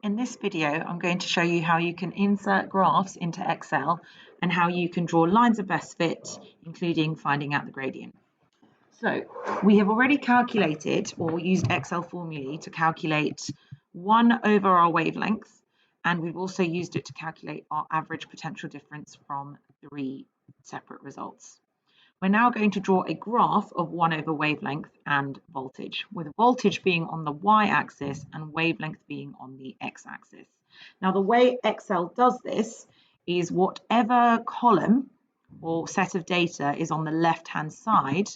In this video, I'm going to show you how you can insert graphs into Excel and how you can draw lines of best fit, including finding out the gradient. So we have already calculated or used Excel formulae to calculate 1 over our wavelength, and we've also used it to calculate our average potential difference from 3 separate results. We're now going to draw a graph of 1 over wavelength and voltage, with voltage being on the y-axis and wavelength being on the x-axis. Now, the way Excel does this is whatever column or set of data is on the left-hand side,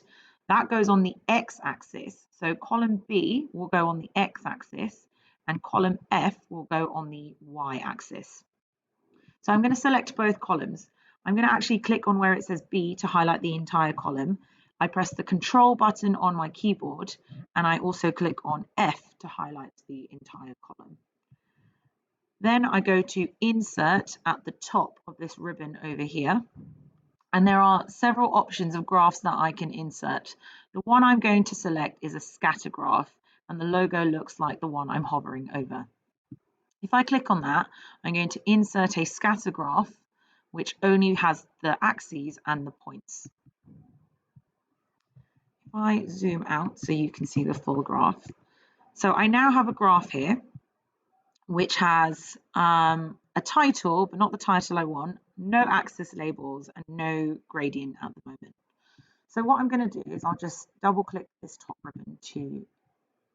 that goes on the x-axis. So column B will go on the x-axis and column F will go on the y-axis. So I'm going to select both columns. I'm going to actually click on where it says B to highlight the entire column. I press the Control button on my keyboard, and I also click on F to highlight the entire column. Then I go to Insert at the top of this ribbon over here, and there are several options of graphs that I can insert. The one I'm going to select is a scatter graph, and the logo looks like the one I'm hovering over. If I click on that, I'm going to insert a scatter graph which only has the axes and the points. If I zoom out so you can see the full graph. So I now have a graph here which has a title, but not the title I want, no axis labels and no gradient at the moment. So what I'm going to do is I'll just double click this top ribbon to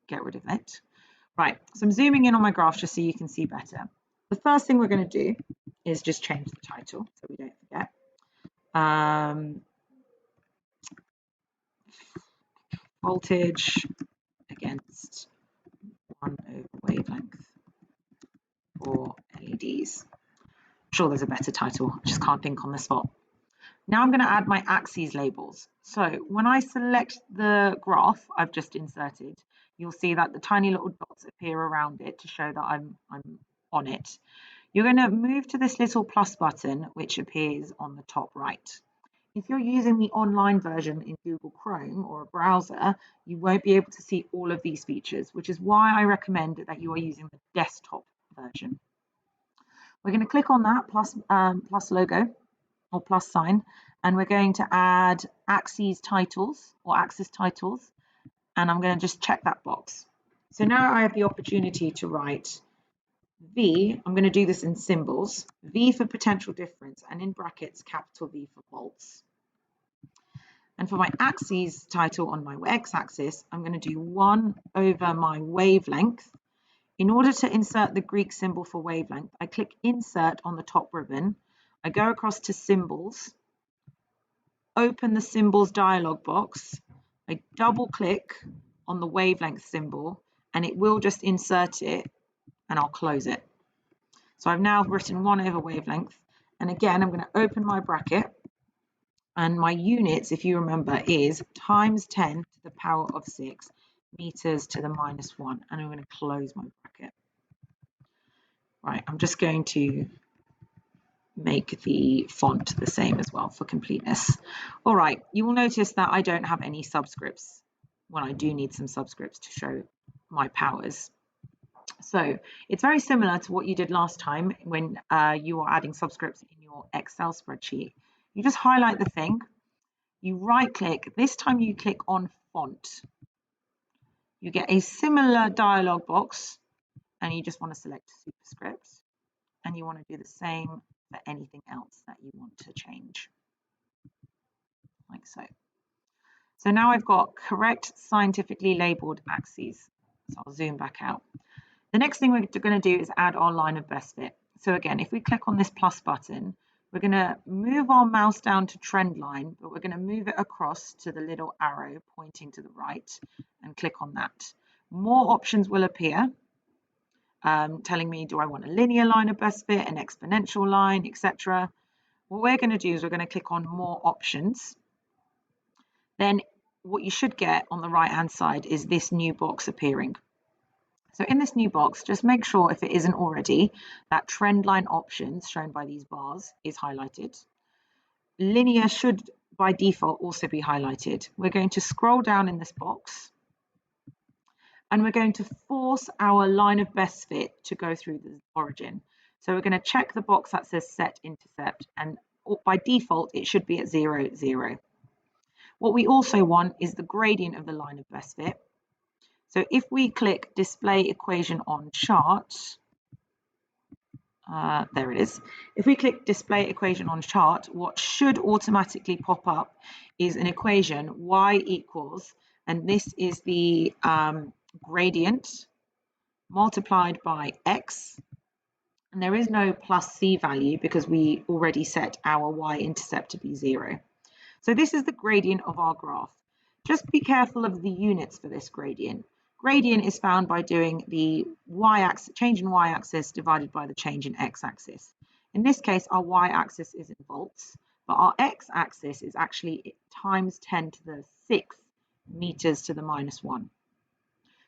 get rid of it. Right, so I'm zooming in on my graph just so you can see better. The first thing we're going to do is just change the title so we don't forget. Voltage against 1 over wavelength for LEDs. I'm sure there's a better title, I just can't think on the spot. Now I'm going to add my axes labels. So when I select the graph I've just inserted, you'll see that the tiny little dots appear around it to show that I'm on it. You're going to move to this little plus button, which appears on the top right. If you're using the online version in Google Chrome or a browser, you won't be able to see all of these features, which is why I recommend that you are using the desktop version. We're going to click on that plus logo or plus sign, and we're going to add axis titles, and I'm going to just check that box. So now I have the opportunity to write V. I'm going to do this in symbols. V for potential difference, and in brackets, capital V for volts. And for my axes title on my x-axis, I'm going to do 1 over my wavelength. In order to insert the Greek symbol for wavelength, I click Insert on the top ribbon. I go across to Symbols, open the Symbols dialog box. I double click on the wavelength symbol, and it will just insert it, and I'll close it. So I've now written 1 over wavelength, and again I'm going to open my bracket, and my units, if you remember, is times 10 to the power of 6 meters to the minus 1, and I'm going to close my bracket. Right, I'm just going to make the font the same as well for completeness. All right, you will notice that I don't have any subscripts when I do need some subscripts to show my powers. So it's very similar to what you did last time when you were adding subscripts in your Excel spreadsheet. You just highlight the thing, you right click, this time you click on font. You get a similar dialog box and you just want to select superscript, and you want to do the same for anything else that you want to change, like so. So now I've got correct scientifically labeled axes. So I'll zoom back out. The next thing we're going to do is add our line of best fit. So again, if we click on this plus button, we're going to move our mouse down to trend line, but we're going to move it across to the little arrow pointing to the right and click on that. More options will appear, telling me, do I want a linear line of best fit, an exponential line, etc. What we're going to do is we're going to click on more options. Then what you should get on the right hand side is this new box appearing. So in this new box, just make sure, if it isn't already, that trend line options shown by these bars is highlighted. Linear should by default also be highlighted. We're going to scroll down in this box and we're going to force our line of best fit to go through the origin. So we're going to check the box that says set intercept, and by default it should be at 0, 0. What we also want is the gradient of the line of best fit. So if we click display equation on chart, there it is. If we click display equation on chart, what should automatically pop up is an equation y equals, and this is the gradient multiplied by x, and there is no plus c value because we already set our y-intercept to be 0. So this is the gradient of our graph. Just be careful of the units for this gradient. Gradient is found by doing the y-axis, change in y-axis divided by the change in x-axis. In this case, our y-axis is in volts, but our x-axis is actually times 10 to the 6 meters to the minus 1.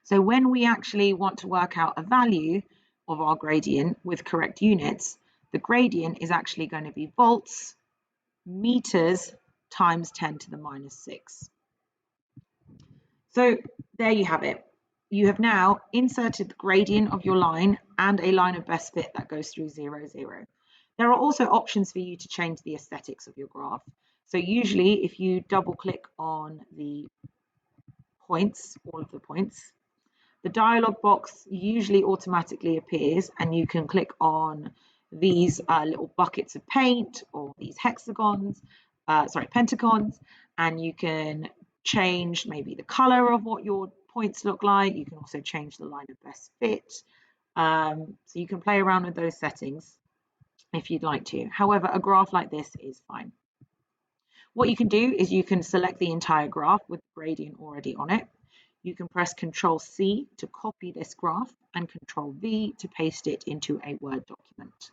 So when we actually want to work out a value of our gradient with correct units, the gradient is actually going to be volts meters times 10 to the minus 6. So there you have it. You have now inserted the gradient of your line and a line of best fit that goes through 0, 0. There are also options for you to change the aesthetics of your graph. So usually if you double click on the points, all of the points, the dialog box usually automatically appears and you can click on these little buckets of paint or these pentagons, and you can change maybe the color of what your points look like. You can also change the line of best fit. So you can play around with those settings if you'd like to. However, a graph like this is fine. What you can do is you can select the entire graph with the gradient already on it. You can press Ctrl+C to copy this graph and Ctrl+V to paste it into a Word document.